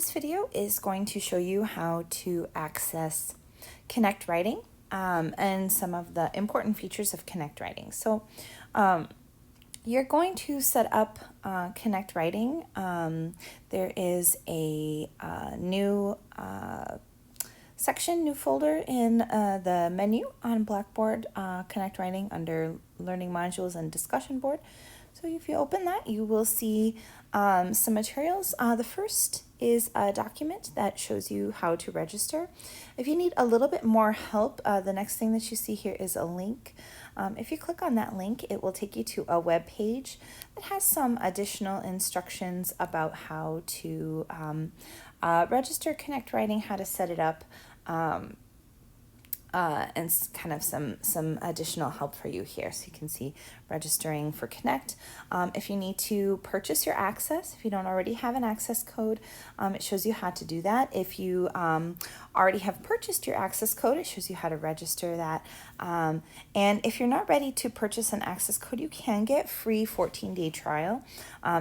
This video is going to show you how to access Connect Writing and some of the important features of Connect Writing. So you're going to set up Connect Writing. There is a new section, new folder in the menu on Blackboard, Connect Writing under Learning Modules and Discussion Board. So if you open that, you will see some materials. The first is a document that shows you how to register. If you need a little bit more help, the next thing that you see here is a link. If you click on that link, it will take you to a web page that has some additional instructions about how to register Connect Writing, how to set it up, and kind of some additional help for you here. So you can see registering for Connect. If you need to purchase your access, if you don't already have an access code, it shows you how to do that. If you already have purchased your access code, it shows you how to register that. And if you're not ready to purchase an access code, you can get free 14-day trial.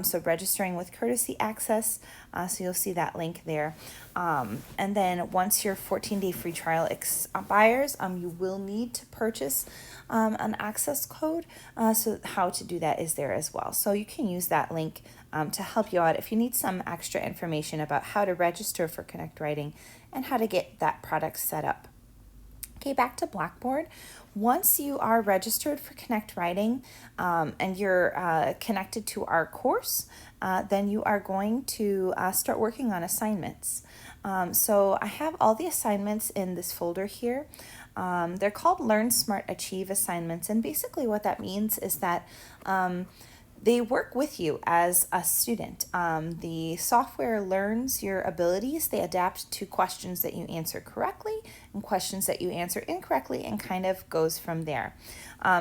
So registering with Courtesy Access, so you'll see that link there. And then once your 14-day free trial expires, you will need to purchase an access code. So how to do that is there as well. So you can use that link to help you out if you need some extra information about how to register for Connect Writing and how to get that product set up. Okay, back to Blackboard. Once you are registered for Connect Writing and you're connected to our course, then you are going to start working on assignments. So I have all the assignments in this folder here. They're called Learn, Smart, Achieve assignments, and basically what that means is that they work with you as a student. The software learns your abilities. They adapt to questions that you answer correctly and questions that you answer incorrectly, and kind of goes from there.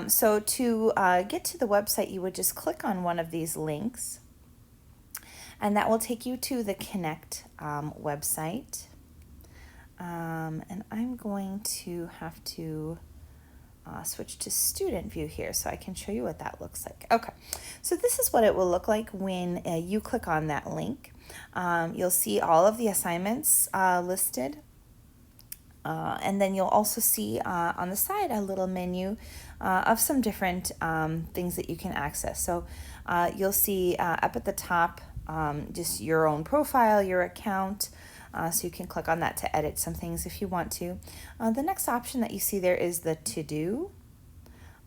So to get to the website, you would just click on one of these links, and that will take you to the Connect website. And I'm going to have to switch to student view here so I can show you what that looks like. Okay, so this is what it will look like when you click on that link. You'll see all of the assignments listed, and then you'll also see on the side a little menu of some different things that you can access. So you'll see up at the top just your own profile, your account. So you can click on that to edit some things if you want to. The next option that you see there is the to-do.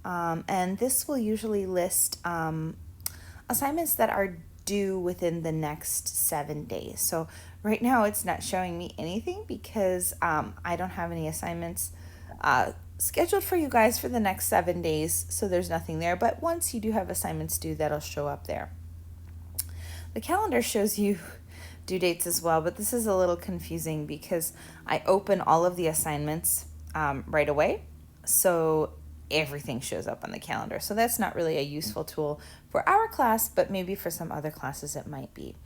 And this will usually list assignments that are due within the next 7 days. So right now it's not showing me anything because I don't have any assignments scheduled for you guys for the next 7 days. So there's nothing there. But once you do have assignments due, that'll show up there. The calendar shows you due dates as well, but this is a little confusing because I open all of the assignments right away, so everything shows up on the calendar. So that's not really a useful tool for our class, but maybe for some other classes it might be.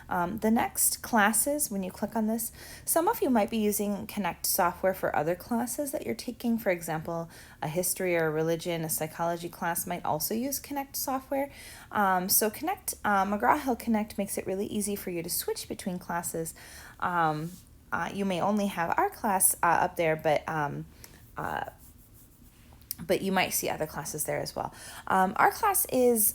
The next classes, when you click on this, some of you might be using Connect software for other classes that you're taking. For example, a history or a religion, a psychology class might also use Connect software. So Connect, McGraw-Hill Connect makes it really easy for you to switch between classes. You may only have our class up there, but you might see other classes there as well. Our class is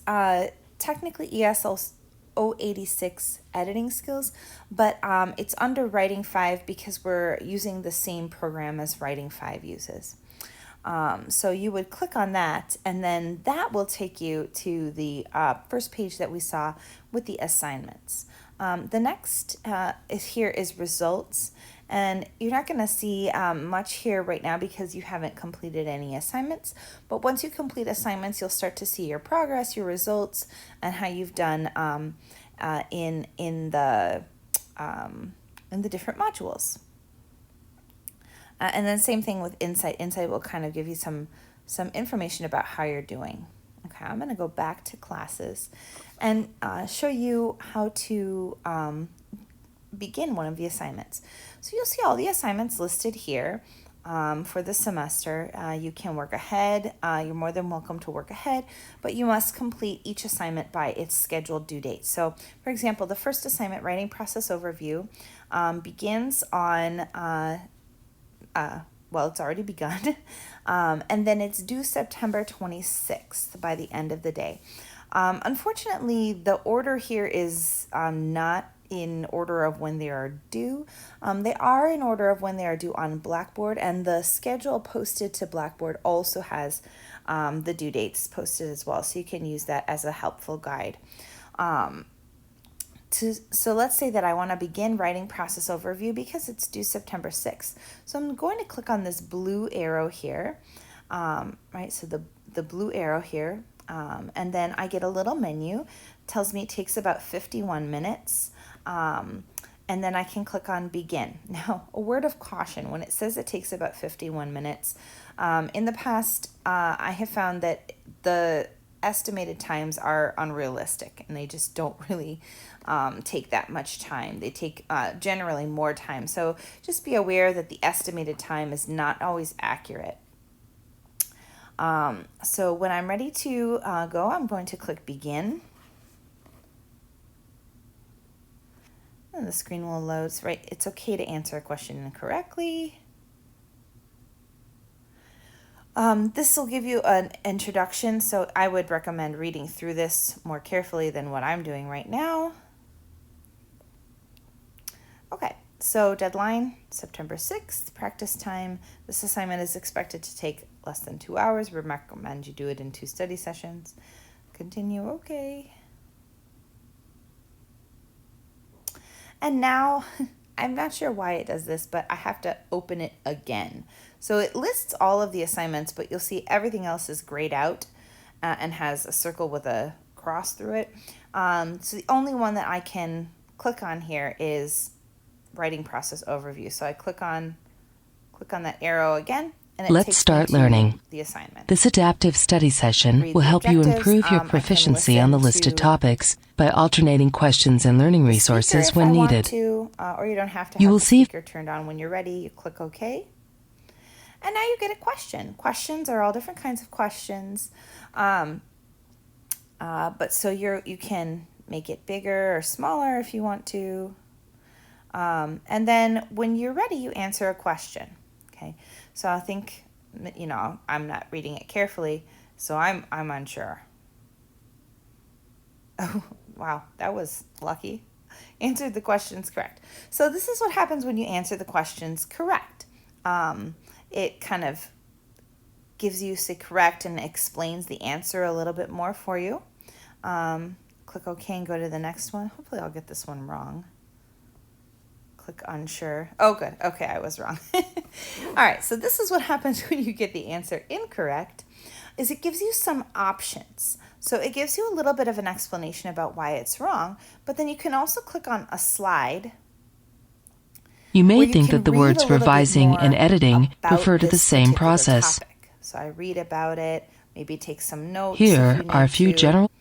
technically ESL 086 editing skills, but it's under Writing 5 because we're using the same program as Writing 5 uses. So you would click on that, and then that will take you to the first page that we saw with the assignments. The next is results, and you're not going to see much here right now because you haven't completed any assignments, but once you complete assignments, you'll start to see your progress, your results, and how you've done in the different modules. And then same thing with Insight. Insight will kind of give you some information about how you're doing. Okay, I'm going to go back to classes and show you how to begin one of the assignments. So you'll see all the assignments listed here. for the semester. You can work ahead. You're more than welcome to work ahead, but you must complete each assignment by its scheduled due date. So, for example, the first assignment, writing process overview, begins on, well, it's already begun, and then it's due September 26th by the end of the day. Unfortunately, the order here is not in order of when they are due. They are in order of when they are due on Blackboard, and the schedule posted to Blackboard also has the due dates posted as well, so you can use that as a helpful guide. So let's say that I want to begin writing process overview because it's due September 6th. So I'm going to click on this blue arrow here, right? So the blue arrow here, and then I get a little menu, tells me it takes about 51 minutes. And then I can click on begin. Now, a word of caution, when it says it takes about 51 minutes, in the past, I have found that the estimated times are unrealistic and they just don't really take that much time. They take generally more time. So just be aware that the estimated time is not always accurate. So when I'm ready to go, I'm going to click begin. And the screen will load. Right, it's okay to answer a question incorrectly. This will give you an introduction, so I would recommend reading through this more carefully than what I'm doing right now. Okay, so deadline, September 6th, practice time. This assignment is expected to take less than 2 hours. We recommend you do it in 2 study sessions. Continue, okay. And now, I'm not sure why it does this, but I have to open it again. So it lists all of the assignments, but you'll see everything else is grayed out and has a circle with a cross through it. So the only one that I can click on here is writing process overview. So I click on that arrow again. Let's start learning. The assignment. This adaptive study session will help you improve your proficiency on the listed topics by alternating questions and learning resources when needed. Or you don't have to have the speaker turned on. When you're ready, you click OK. And now you get a question. Questions are all different kinds of questions. But so you can make it bigger or smaller if you want to. And then when you're ready, you answer a question. Okay, so I think, I'm not reading it carefully, so I'm unsure. Oh, wow, that was lucky. Answered the questions correct. So this is what happens when you answer the questions correct. It kind of gives you say correct and explains the answer a little bit more for you. Click OK and go to the next one. Hopefully I'll get this one wrong. Click unsure. Oh, good. Okay, I was wrong. All right, so this is what happens when you get the answer incorrect, is it gives you some options. So it gives you a little bit of an explanation about why it's wrong, but then you can also click on a slide. You may think that the words revising and editing refer to the same process. Topic. So I read about it, maybe take some notes. Here are a few general...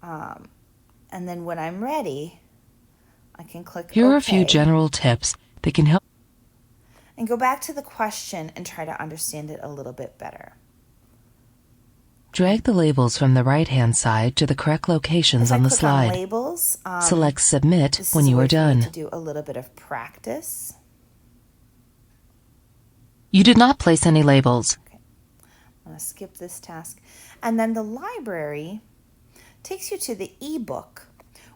and then when I'm ready, I can click Here are OK, a few general tips that can help. And go back to the question and try to understand it a little bit better. Drag the labels from the right-hand side to the correct locations on the slide. On labels, select Submit when you are done. To do a little bit of practice. You did not place any labels. Okay. I'm going to skip this task. And then the library takes you to the ebook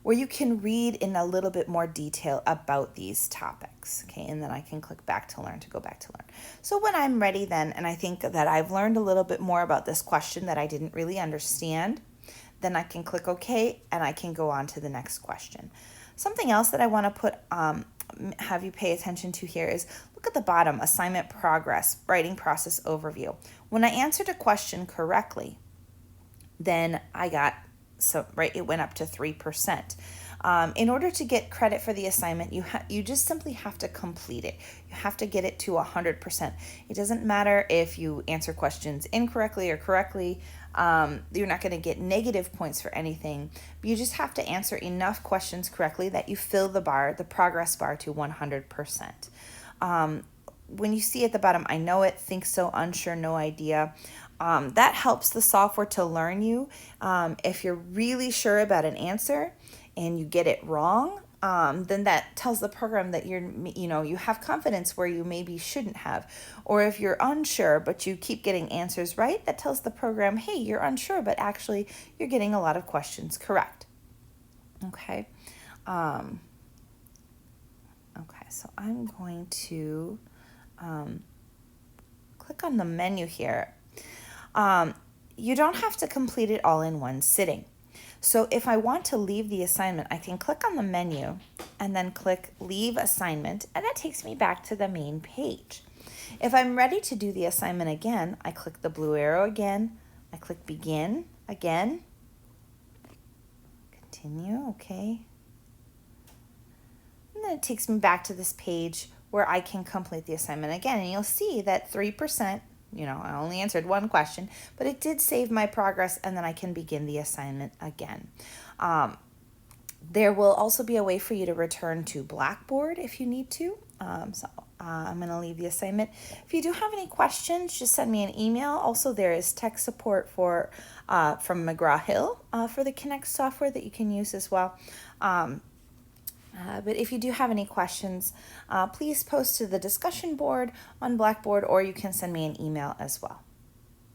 where you can read in a little bit more detail about these topics. Okay, and then I can click back to learn to go back to learn. So when I'm ready then, and I think that I've learned a little bit more about this question that I didn't really understand, then I can click OK and I can go on to the next question. Something else that I want to put have you pay attention to here is look at the bottom, assignment progress, writing process overview. When I answered a question correctly, then I got it went up to 3%. In order to get credit for the assignment, you just simply have to complete it. You have to get it to 100%. It doesn't matter if you answer questions incorrectly or correctly. You're not going to get negative points for anything. But you just have to answer enough questions correctly that you fill the progress bar to 100%. when you see at the bottom, I know it, think so, unsure, no idea, that helps the software to learn you. If you're really sure about an answer and you get it wrong, then that tells the program that you have confidence where you maybe shouldn't have. Or if you're unsure but you keep getting answers right, that tells the program, hey, you're unsure, but actually you're getting a lot of questions correct. Okay. Okay, so I'm going to click on the menu here. You don't have to complete it all in one sitting. So if I want to leave the assignment, I can click on the menu and then click Leave Assignment, and that takes me back to the main page. If I'm ready to do the assignment again, I click the blue arrow again, I click Begin again, continue, okay. And then it takes me back to this page where I can complete the assignment again, and you'll see that 3%, I only answered one question, but it did save my progress, and then I can begin the assignment again. There will also be a way for you to return to Blackboard if you need to. I'm going to leave the assignment. If you do have any questions, just send me an email. Also, there is tech support from McGraw-Hill for the Connect software that you can use as well. But if you do have any questions, please post to the discussion board on Blackboard, or you can send me an email as well.